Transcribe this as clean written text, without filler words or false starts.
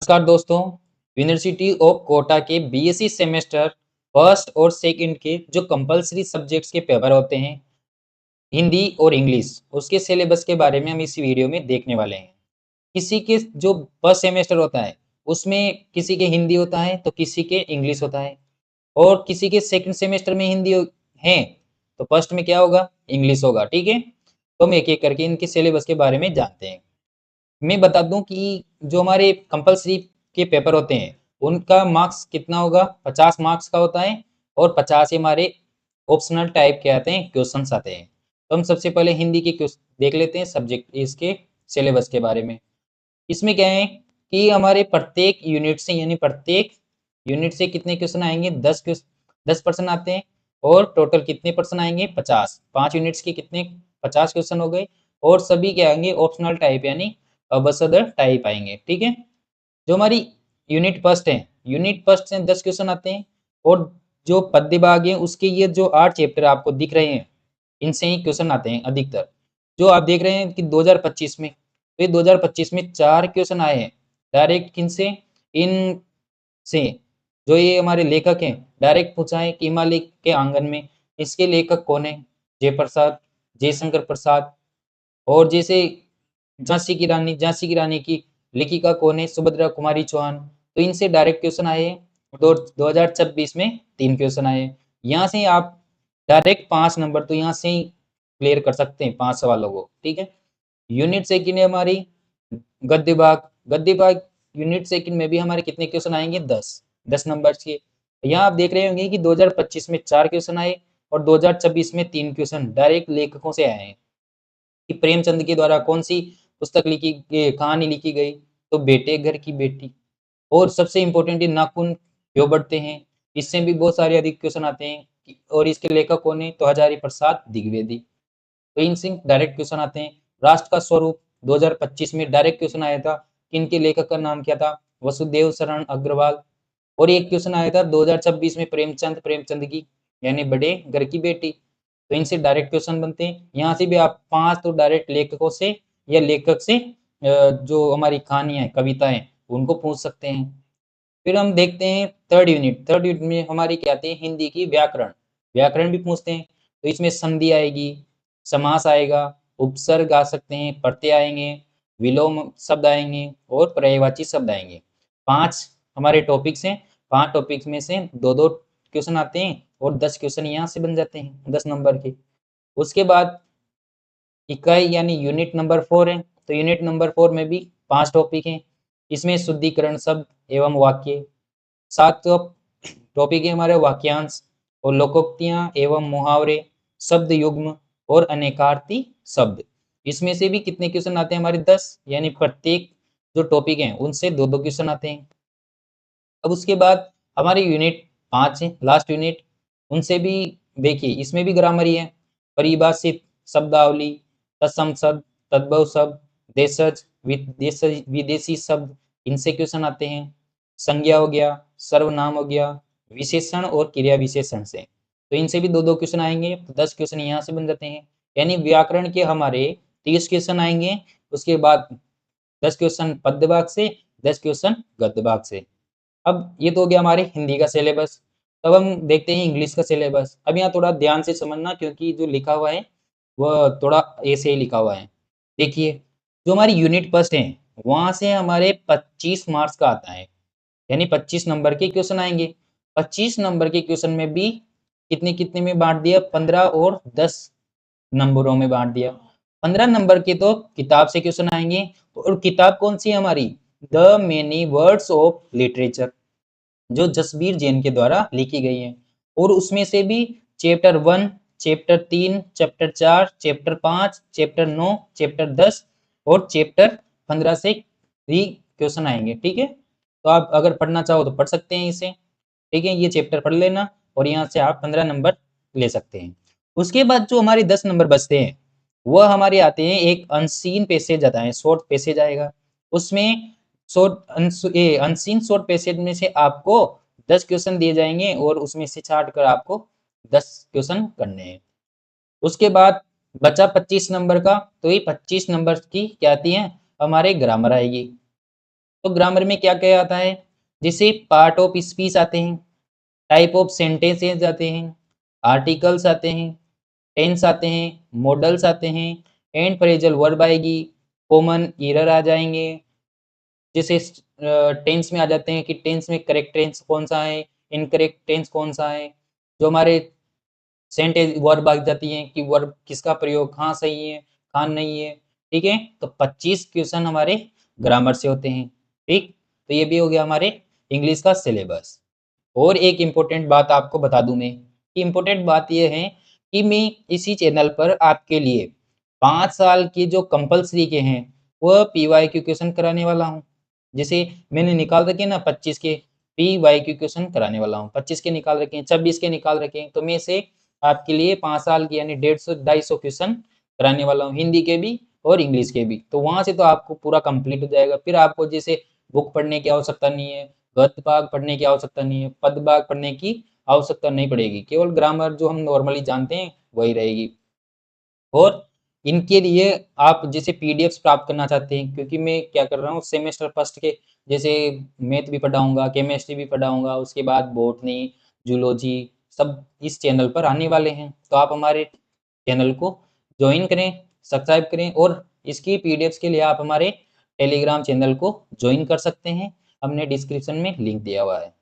नमस्कार दोस्तों। University of Kota के बीएससी सेमेस्टर फर्स्ट और सेकंड के जो कंपलसरी सब्जेक्ट्स के पेपर होते हैं, हिंदी और इंग्लिश, उसके सिलेबस के बारे में हम इस वीडियो में देखने वाले हैं। किसी के जो फर्स्ट सेमेस्टर होता है, उसमें किसी के हिंदी होता है तो किसी के इंग्लिश होता है, और किसी के सेकंड सेमेस्टर में हिंदी है तो फर्स्ट में क्या होगा, इंग्लिश होगा। ठीक है, तो हम एक एक करके इनके सिलेबस के बारे में जानते हैं। मैं बता दूं कि जो हमारे कंपलसरी के पेपर होते हैं, उनका मार्क्स कितना होगा, 50 मार्क्स का होता है, और 50 ही हमारे ऑप्शनल टाइप के आते हैं, क्वेश्चंस आते हैं। तो हम सबसे पहले हिंदी के क्वेश्चन देख लेते हैं, सब्जेक्ट इसके सिलेबस के बारे में। इसमें क्या है कि हमारे प्रत्येक यूनिट से, यानी प्रत्येक यूनिट से कितने क्वेश्चन आएंगे, 10% आते हैं, और टोटल कितने परसेंट आएंगे, 50। 5 यूनिट्स के कितने, 50 क्वेश्चन हो गए, और सभी क्या आएंगे, ऑप्शनल टाइप यानी अबसदर टाइप आएंगे। ठीक है, जो हमारी यूनिट फर्स्ट है, यूनिट फर्स्ट से 10 क्वेश्चन आते हैं, और जो पद्य भाग है उसके ये जो 8 चैप्टर आपको दिख रहे हैं, इनसे ही क्वेश्चन आते हैं अधिकतर। जो आप देख रहे हैं कि 2025 में, तो ये 2025 में 4 क्वेश्चन आए हैं डायरेक्ट। किनसे, इन से जो ये हमारे लेखक हैं, डायरेक्ट पूछा है कि हिमालय के आंगन में, इसके लेखक कौन है, जयप्रसाद, जयशंकर प्रसाद। और जैसे झांसी की रानी की लेखिका कौन है, सुभद्रा कुमारी चौहान। तो इनसे डायरेक्ट क्वेश्चन आए हैं। 2026 में 3 क्वेश्चन आए हैं। यहाँ से आप डायरेक्ट 5 नंबर तो यहाँ से ही क्लियर कर सकते हैं 5 सवालों को। ठीक है, यूनिट सेकंड है हमारी गद्य भाग। गद्य भाग यूनिट सेकंड में भी हमारे कितने क्वेश्चन आएंगे, 10 नंबर के। यहाँ आप देख रहे होंगे कि 2025 में 4 क्वेश्चन आए, और 2026 में 3 क्वेश्चन डायरेक्ट लेखकों से आए हैं। कि प्रेमचंद के द्वारा कौन सी पुस्तक लिखी, कहानी लिखी गई, तो बेटे घर की बेटी। और सबसे इंपॉर्टेंट है नाखून क्यों बढ़ते हैं, इससे भी बहुत सारे अधिक क्वेश्चन आते हैं। और इसके लेखक कौन है, तो हजारी प्रसाद द्विवेदी। तो इनसे डायरेक्ट क्वेश्चन आते हैं। राष्ट्र का स्वरूप 2025 में डायरेक्ट क्वेश्चन आया था कि इनके लेखक का नाम क्या था, वसुदेव शरण अग्रवाल। और एक क्वेश्चन आया था 2026 में प्रेमचंद की, यानी बड़े घर की बेटी। तो इनसे डायरेक्ट क्वेश्चन बनते हैं। यहाँ से भी आप 5 तो डायरेक्ट लेखकों से या लेखक से जो हमारी कहानियां कविताएं उनको पूछ सकते हैं। फिर हम देखते हैं थर्ड यूनिट में हमारी क्या आती है, हिंदी की व्याकरण। व्याकरण भी पूछते हैं। तो इसमें संधि आएगी, समास आएगा, उपसर्ग आ सकते हैं, प्रत्यय आएंगे, विलोम शब्द आएंगे, और पर्यायवाची शब्द आएंगे। 5 हमारे टॉपिक्स हैं। 5 टॉपिक्स में से दो दो क्वेश्चन आते हैं, और 10 क्वेश्चन यहाँ से बन जाते हैं 10 नंबर के। उसके बाद इकाई यानी यूनिट नंबर 4 है। तो यूनिट नंबर 4 में भी 5 टॉपिक हैं। इसमें शुद्धिकरण शब्द एवं वाक्य। 7 टॉपिक है हमारे वाक्यांश, और लोकोक्तियां एवं मुहावरे, शब्द युग्म, और अनेकार्थी शब्द। इसमें से भी कितने क्वेश्चन आते हैं हमारे, 10, यानी प्रत्येक जो टॉपिक हैं उनसे दो दो क्वेश्चन आते हैं। अब उसके बाद हमारे यूनिट 5 है, लास्ट यूनिट। उनसे भी देखिए, इसमें भी ग्रामर ही है। परिभाषित, शब्दावली, तत्सम शब्द, तद्भव शब्द, देशज, विदेशी शब्द, इनसे क्वेश्चन आते हैं। संज्ञा हो गया, सर्वनाम हो गया, विशेषण और क्रिया विशेषण से। तो इनसे भी दो दो क्वेश्चन आएंगे, तो 10 क्वेश्चन यहाँ से बन जाते हैं। यानी व्याकरण के हमारे 30 क्वेश्चन आएंगे। उसके बाद 10 क्वेश्चन पद्य भाग से, 10 क्वेश्चन गद्य भाग से। अब ये तो हो गया हमारे हिंदी का सिलेबस। तब हम देखते हैं इंग्लिश का सिलेबस। अब यहाँ थोड़ा ध्यान से समझना, क्योंकि जो लिखा हुआ है वह थोड़ा ऐसे ही लिखा हुआ है। देखिए, जो हमारी यूनिट फर्स्ट है, वहां से हमारे 25 मार्क्स का आता है, यानी 25 नंबर के क्वेश्चन आएंगे। 25 नंबर के क्वेश्चन में भी कितने कितने में बांट दिया, 15 और 10 नंबरों में बांट दिया। 15 नंबर के तो किताब से क्वेश्चन आएंगे। और किताब कौन सी है हमारी, the many words of literature, जो जसबीर जैन के द्वारा लिखी गई है। और उसमें से भी chapter 1, chapter 3, chapter 4, chapter 5, chapter 9, chapter 10 और चैप्टर 15 से भी क्वेश्चन आएंगे। ठीक है, तो आप अगर पढ़ना चाहो तो पढ़ सकते हैं इसे। ठीक है, ये चैप्टर पढ़ लेना, और यहाँ से आप 15 नंबर ले सकते हैं। उसके बाद जो हमारे 10 नंबर बचते हैं, वह हमारे आते हैं, एक अनसीन पैसेज आता है, शॉर्ट पैसेज आएगा। उसमें अनसीन शॉर्ट पैसेज में से आपको 10 क्वेश्चन दिए जाएंगे, और उसमें से छाट कर आपको 10 क्वेश्चन करने हैं। उसके बाद बचा 25 नंबर का, तो ये 25 नंबर की क्या आती है, हमारे ग्रामर आएगी। तो ग्रामर में क्या क्या आता है, जैसे पार्ट ऑफ स्पीच आते हैं, टाइप ऑफ सेंटेंसेस आते हैं, आर्टिकल्स आते हैं, टेंस आते हैं, मॉडल्स आते हैं, एंड फ्रेजल वर्ब आएगी, कॉमन एरर आ जाएंगे, जैसे टेंस में आ जाते हैं कि टेंस में करेक्ट टेंस कौन सा है, इनकरेक्ट टेंस कौन सा है, जो हमारे सेंटेंस वर्ब आ जाती है कि वर्ब किसका प्रयोग कहाँ सही है, कहाँ नहीं है। ठीक है, तो 25 क्वेश्चन हमारे ग्रामर से होते हैं। ठीक, तो ये भी हो गया हमारे इंग्लिश का सिलेबस। और एक इम्पोर्टेंट बात आपको बता दूं मैं, कि इम्पोर्टेंट बात ये है कि मैं इसी चैनल पर आपके लिए 5 साल के जो कंपल्सरी के हैं वह PYQ क्वेश्चन कराने वाला हूँ। जैसे मैंने निकाल रखे ना 25 के PYQ क्वेश्चन कराने वाला हूँ, 25 के निकाल रखे हैं, 26 के निकाल रखे हैं, तो मैं से आपके लिए 5 साल की यानी 150-250 क्वेश्चन कराने वाला हूँ, हिंदी के भी और इंग्लिश के भी। तो वहां से तो आपको पूरा कंप्लीट हो जाएगा, फिर आपको जैसे बुक पढ़ने की आवश्यकता नहीं है, गद्य भाग पढ़ने की आवश्यकता नहीं है, पद भाग पढ़ने की आवश्यकता नहीं पड़ेगी, केवल ग्रामर जो हम नॉर्मली जानते हैं वही रहेगी। और इनके लिए आप जैसे पीडीएफ्स प्राप्त करना चाहते हैं, क्योंकि मैं क्या कर रहा हूँ सेमेस्टर फर्स्ट के जैसे मैथ भी पढ़ाऊंगा, केमिस्ट्री भी पढ़ाऊंगा, उसके बाद बॉटनी, जूलॉजी सब इस चैनल पर आने वाले हैं। तो आप हमारे चैनल को ज्वाइन करें, सब्सक्राइब करें, और इसकी पीडीएफ्स के लिए आप हमारे टेलीग्राम चैनल को ज्वाइन कर सकते हैं, हमने डिस्क्रिप्शन में लिंक दिया हुआ है।